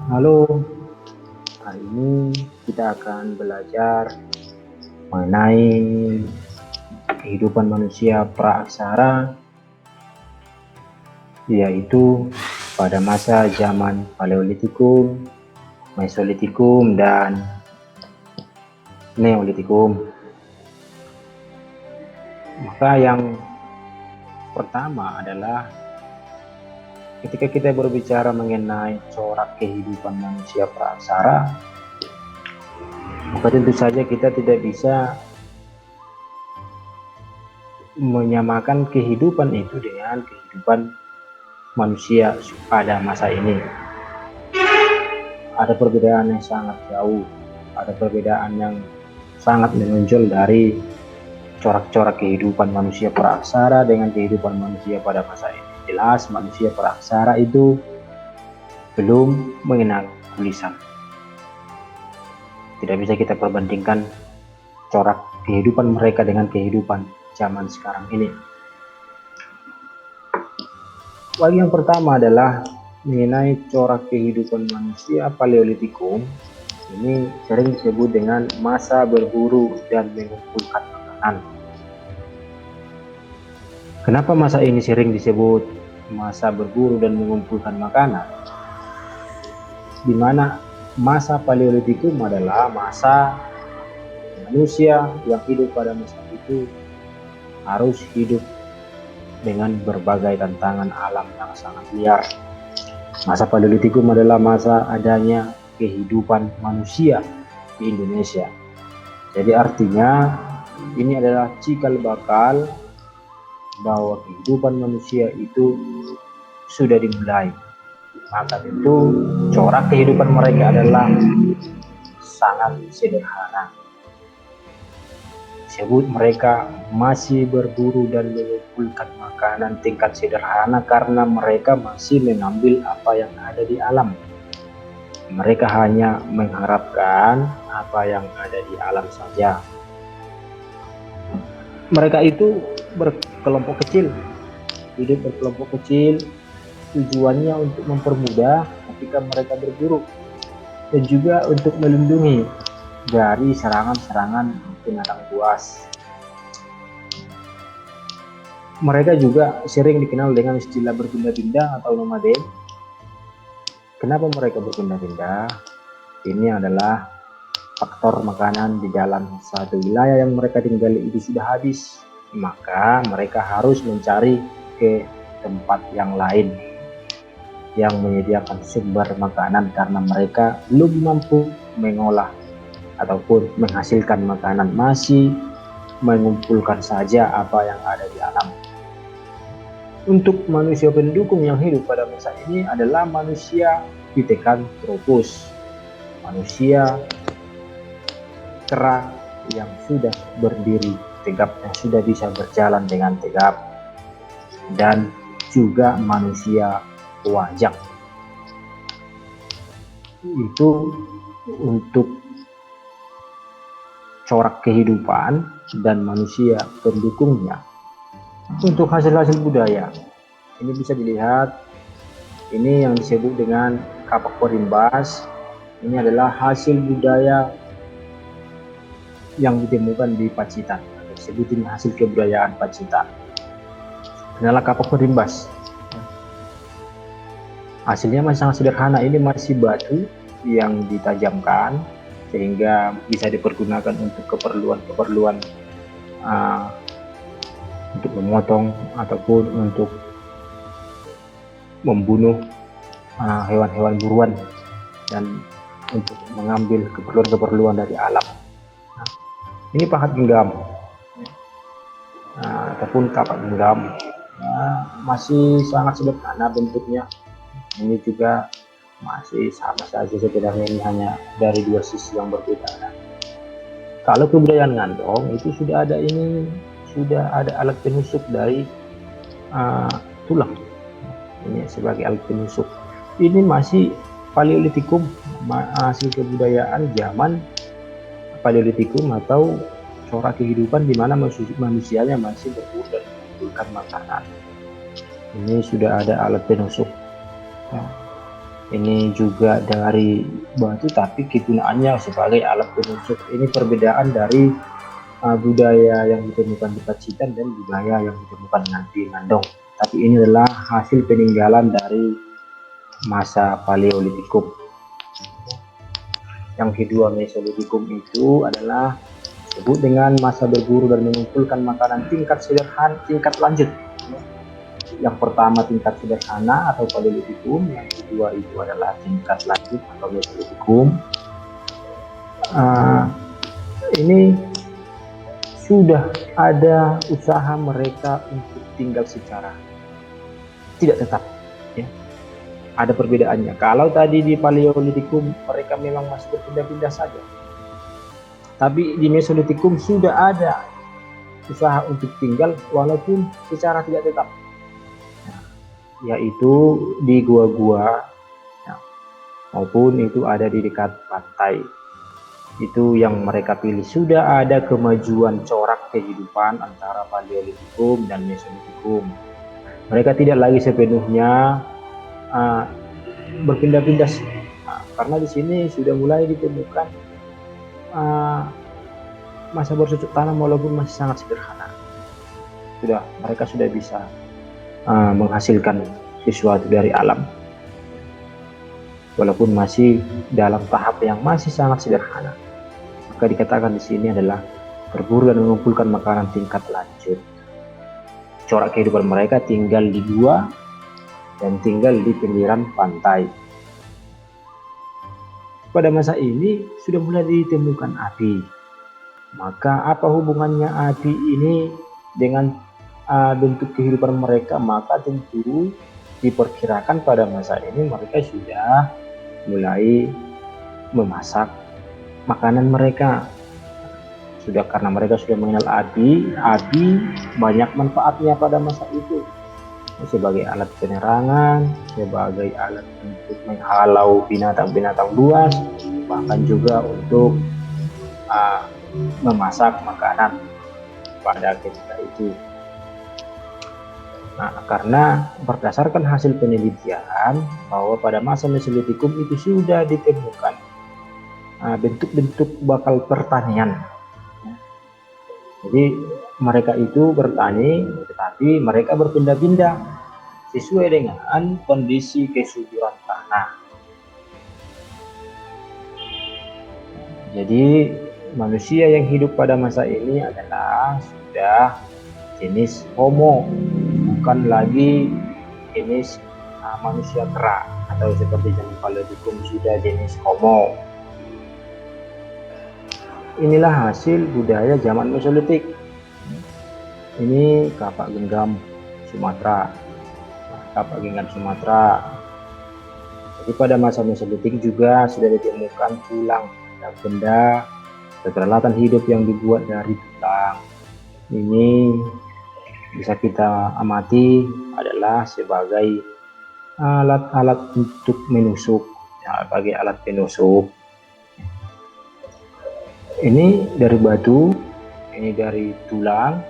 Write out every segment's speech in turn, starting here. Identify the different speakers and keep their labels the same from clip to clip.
Speaker 1: Halo, hari ini kita akan belajar mengenai kehidupan manusia praaksara, yaitu pada masa zaman Paleolitikum, Mesolitikum, dan Neolitikum. Maka yang pertama adalah ketika kita berbicara mengenai corak kehidupan manusia praaksara, maka tentu saja kita tidak bisa menyamakan kehidupan itu dengan kehidupan manusia pada masa ini. Ada perbedaan yang sangat jauh, ada perbedaan yang sangat menonjol dari corak-corak kehidupan manusia praaksara dengan kehidupan manusia pada masa ini. Jelas manusia praaksara itu belum mengenal tulisan. Tidak bisa kita perbandingkan corak kehidupan mereka dengan kehidupan zaman sekarang ini. Bagi yang pertama adalah mengenai corak kehidupan manusia Paleolitikum. Ini sering disebut dengan masa berburu dan mengumpulkan makanan. Kenapa masa ini sering disebut masa berburu dan mengumpulkan makanan? Di mana masa Paleolitikum adalah masa manusia yang hidup pada masa itu harus hidup dengan berbagai tantangan alam yang sangat liar. Masa Paleolitikum adalah masa adanya kehidupan manusia di Indonesia. Jadi artinya ini adalah cikal bakal bahwa kehidupan manusia itu sudah dimulai. Maka tentu corak kehidupan mereka adalah sangat sederhana. Disebut mereka masih berburu dan mengumpulkan makanan tingkat sederhana karena mereka masih mengambil apa yang ada di alam. Mereka hanya mengharapkan apa yang ada di alam saja. Mereka itu berkelompok kecil, hidup berkelompok kecil, tujuannya untuk mempermudah ketika mereka berburu dan juga untuk melindungi dari serangan-serangan binatang buas. Mereka juga sering dikenal dengan istilah berpindah-pindah atau nomaden. Kenapa mereka berpindah-pindah? Ini adalah faktor makanan di dalam satu wilayah yang mereka tinggali itu sudah habis, maka mereka harus mencari ke tempat yang lain yang menyediakan sumber makanan karena mereka belum mampu mengolah ataupun menghasilkan makanan, masih mengumpulkan saja apa yang ada di alam. Untuk manusia pendukung yang hidup pada masa ini adalah manusia Pithecanthropus, manusia kera yang sudah berdiri tegap, yang sudah bisa berjalan dengan tegap, dan juga manusia wajak. Itu untuk corak kehidupan dan manusia pendukungnya. Untuk hasil-hasil budaya, ini bisa dilihat, ini yang disebut dengan kapak perimbas. Ini adalah hasil budaya yang ditemukan di Pacitan, disebut ini hasil kebudayaan Pacitan. Adalah kapak perimbas. Hasilnya masih sangat sederhana, ini masih batu yang ditajamkan sehingga bisa dipergunakan untuk keperluan untuk memotong ataupun untuk membunuh hewan-hewan buruan dan untuk mengambil keperluan-keperluan dari alam. Ini pahat genggam ataupun kapak genggam, masih sangat sederhana bentuknya. Ini juga masih sama saja sebenarnya, ini hanya dari dua sisi yang berbeda. Kalau kebudayaan Ngandong itu sudah ada alat penusuk dari tulang. Ini sebagai alat penusuk. Ini masih Paleolitikum, hasil kebudayaan zaman Paleolitikum atau corak kehidupan di mana manusianya masih berburu dan mengumpulkan makanan. Ini sudah ada alat penusuk. Ini juga dari batu tapi kegunaannya sebagai alat penunjuk. Ini perbedaan dari budaya yang ditemukan di Pacitan dan budaya yang ditemukan di Nandong. Tapi ini adalah hasil peninggalan dari masa Paleolitikum. Yang kedua, Mesolitikum itu adalah disebut dengan masa berburu dan mengumpulkan makanan tingkat sederhana, tingkat lanjut. Yang pertama tingkat sederhana atau Paleolitikum, yang kedua itu adalah tingkat lanjut atau Mesolitikum. Ini sudah ada usaha mereka untuk tinggal secara tidak tetap, ya. Ada perbedaannya. Kalau tadi di Paleolitikum mereka memang masih berpindah-pindah saja, tapi di Mesolitikum sudah ada usaha untuk tinggal walaupun secara tidak tetap, yaitu di gua-gua, ya, maupun itu ada di dekat pantai. Itu yang mereka pilih. Sudah ada kemajuan corak kehidupan antara Paleolitikum dan Mesolitikum. Mereka tidak lagi sepenuhnya berpindah-pindah, karena di sini sudah mulai ditemukan masa bercocok tanam walaupun masih sangat sederhana. Mereka sudah bisa menghasilkan sesuatu dari alam walaupun masih dalam tahap yang masih sangat sederhana. Maka dikatakan di sini adalah berburu dan mengumpulkan makanan tingkat lanjut. Corak kehidupan mereka tinggal di gua dan tinggal di pinggiran pantai. Pada masa ini sudah mulai ditemukan api. Maka apa hubungannya api ini dengan bentuk kehidupan mereka? Maka tentu diperkirakan pada masa ini mereka sudah mulai memasak makanan mereka. Karena mereka sudah mengenal api banyak manfaatnya pada masa itu. Sebagai alat penerangan, sebagai alat untuk menghalau binatang-binatang buas, bahkan juga untuk memasak makanan pada ketika itu. Karena berdasarkan hasil penelitian bahwa pada masa Mesolitikum itu sudah ditemukan bentuk-bentuk bakal pertanian. Jadi mereka itu bertani, tetapi mereka berpindah-pindah sesuai dengan kondisi kesuburan tanah. Jadi manusia yang hidup pada masa ini adalah sudah jenis Homo, bukan lagi jenis manusia kera atau seperti zaman Paleolitikum sudah jenis Homo. Inilah hasil budaya zaman Mesolitik. Ini kapak genggam Sumatera. Jadi pada masa Mesolitik juga sudah ditemukan tulang dan benda peralatan hidup yang dibuat dari tulang. Ini bisa kita amati adalah sebagai alat-alat untuk menusuk, sebagai alat penusuk. Ini dari batu, ini dari tulang.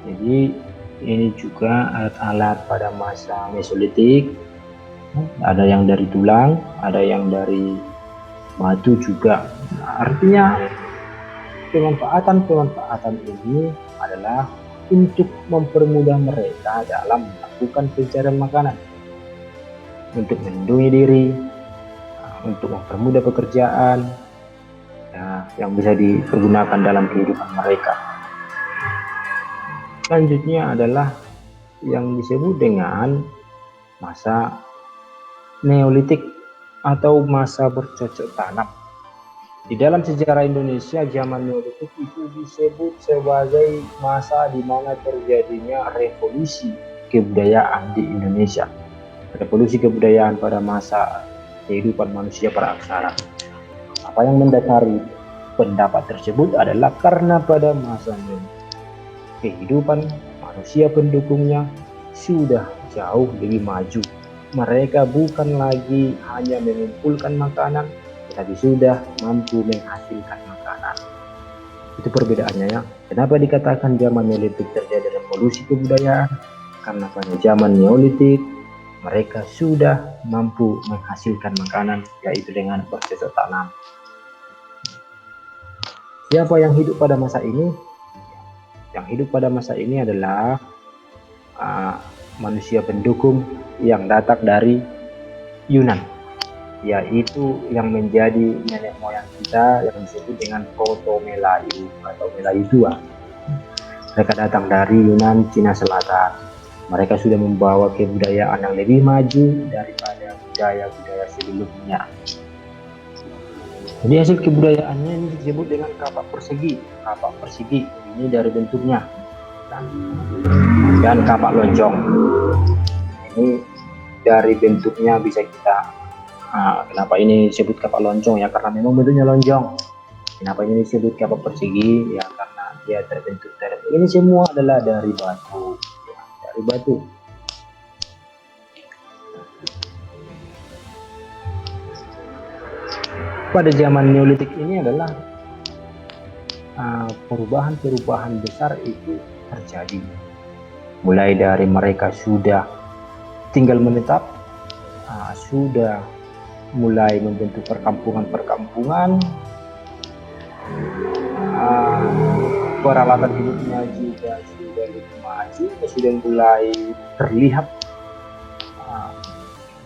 Speaker 1: Jadi ini juga alat-alat pada masa Mesolitik. Ada yang dari tulang, ada yang dari batu juga. Artinya pemanfaatan ini adalah untuk mempermudah mereka dalam melakukan pencarian makanan, untuk melindungi diri, untuk mempermudah pekerjaan, yang bisa dipergunakan dalam kehidupan mereka. Selanjutnya adalah yang disebut dengan masa Neolitik atau masa bercocok tanam. Di dalam sejarah Indonesia, zaman Neolitik itu disebut sebagai masa di mana terjadinya revolusi kebudayaan di Indonesia. Revolusi kebudayaan pada masa kehidupan manusia praksara. Apa yang mendasari pendapat tersebut adalah karena pada masa ini kehidupan manusia pendukungnya sudah jauh lebih maju. Mereka bukan lagi hanya mengumpulkan makanan, tetapi sudah mampu menghasilkan makanan. Itu perbedaannya, ya. Kenapa dikatakan zaman Neolitik terjadi revolusi kebudayaan? Karena pada zaman Neolitik mereka sudah mampu menghasilkan makanan, yaitu dengan bercocok tanam. Siapa yang hidup pada masa ini? Yang hidup pada masa ini adalah manusia pendukung yang datang dari Yunan, yaitu yang menjadi nenek moyang kita yang disebut dengan Proto Melayu atau Melayu tua. Mereka datang dari Yunan, Cina Selatan. Mereka sudah membawa kebudayaan yang lebih maju daripada budaya-budaya sebelumnya. Jadi hasil kebudayaannya ini disebut dengan kapak persegi. Kapak persegi ini dari bentuknya, dan kapak lonjong ini dari bentuknya bisa kita kenapa ini disebut kapak lonjong ya, karena memang bentuknya lonjong. Kenapa ini disebut kapak persegi ya, karena dia terbentuk dari ini semua adalah dari batu ya, dari batu. Pada zaman Neolitik ini adalah perubahan-perubahan besar itu terjadi, mulai dari mereka sudah tinggal menetap, sudah mulai membentuk perkampungan-perkampungan, peralatan hidupnya juga sudah lebih maju, sudah mulai terlihat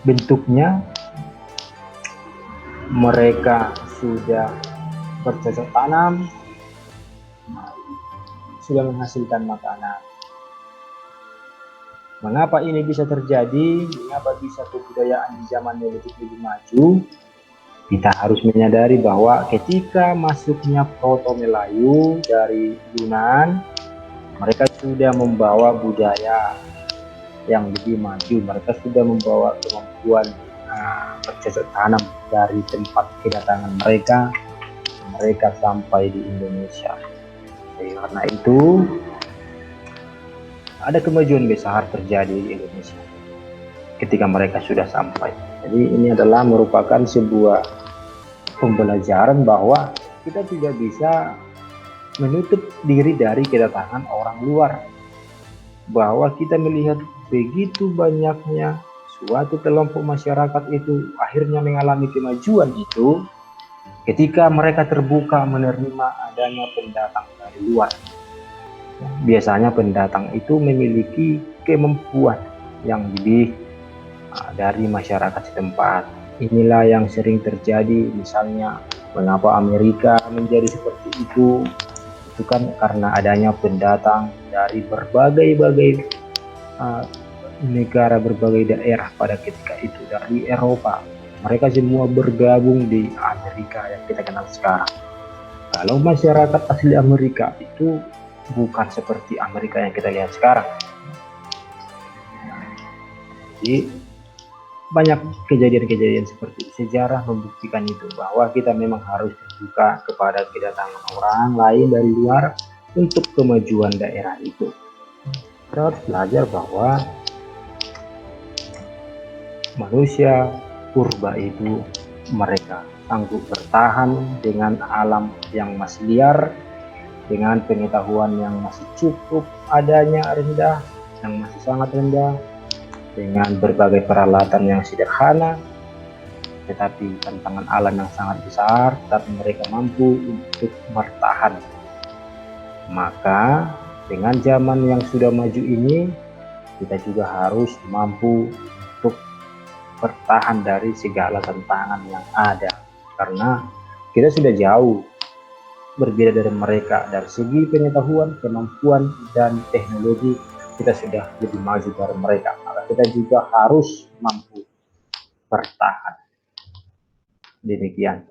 Speaker 1: bentuknya. Mereka sudah bercocok tanam, sudah menghasilkan makanan. Mengapa ini bisa terjadi? Mengapa bisa kebudayaan di zaman Neolitik lebih maju? Kita harus menyadari bahwa ketika masuknya Proto Melayu dari Yunan, mereka sudah membawa budaya yang lebih maju. Mereka sudah membawa kemampuan bercocok tanam dari tempat kedatangan mereka sampai di Indonesia. Jadi, karena itu ada kemajuan besar terjadi di Indonesia ketika mereka sudah sampai. Jadi ini adalah merupakan sebuah pembelajaran bahwa kita tidak bisa menutup diri dari kedatangan orang luar, bahwa kita melihat begitu banyaknya suatu kelompok masyarakat itu akhirnya mengalami kemajuan itu ketika mereka terbuka menerima adanya pendatang dari luar. Biasanya pendatang itu memiliki kemampuan yang lebih dari masyarakat setempat. Inilah yang sering terjadi, misalnya mengapa Amerika menjadi seperti itu kan karena adanya pendatang dari berbagai negara, berbagai daerah pada ketika itu dari Eropa. Mereka semua bergabung di Amerika yang kita kenal sekarang. Kalau masyarakat asli Amerika itu bukan seperti Amerika yang kita lihat sekarang. Jadi banyak kejadian-kejadian seperti itu. Sejarah membuktikan itu, bahwa kita memang harus terbuka kepada kedatangan orang lain dari luar untuk kemajuan daerah itu. Kita harus belajar bahwa manusia purba itu mereka sanggup bertahan dengan alam yang masih liar, dengan pengetahuan yang masih cukup adanya rendah, yang masih sangat rendah, dengan berbagai peralatan yang sederhana, tetapi tantangan alam yang sangat besar, tapi mereka mampu untuk bertahan. Maka dengan zaman yang sudah maju ini, kita juga harus mampu untuk bertahan dari segala tantangan yang ada, karena kita sudah jauh berbeda dari mereka dari segi pengetahuan, kemampuan, dan teknologi. Kita sudah lebih maju dari mereka, maka kita juga harus mampu bertahan. Demikian.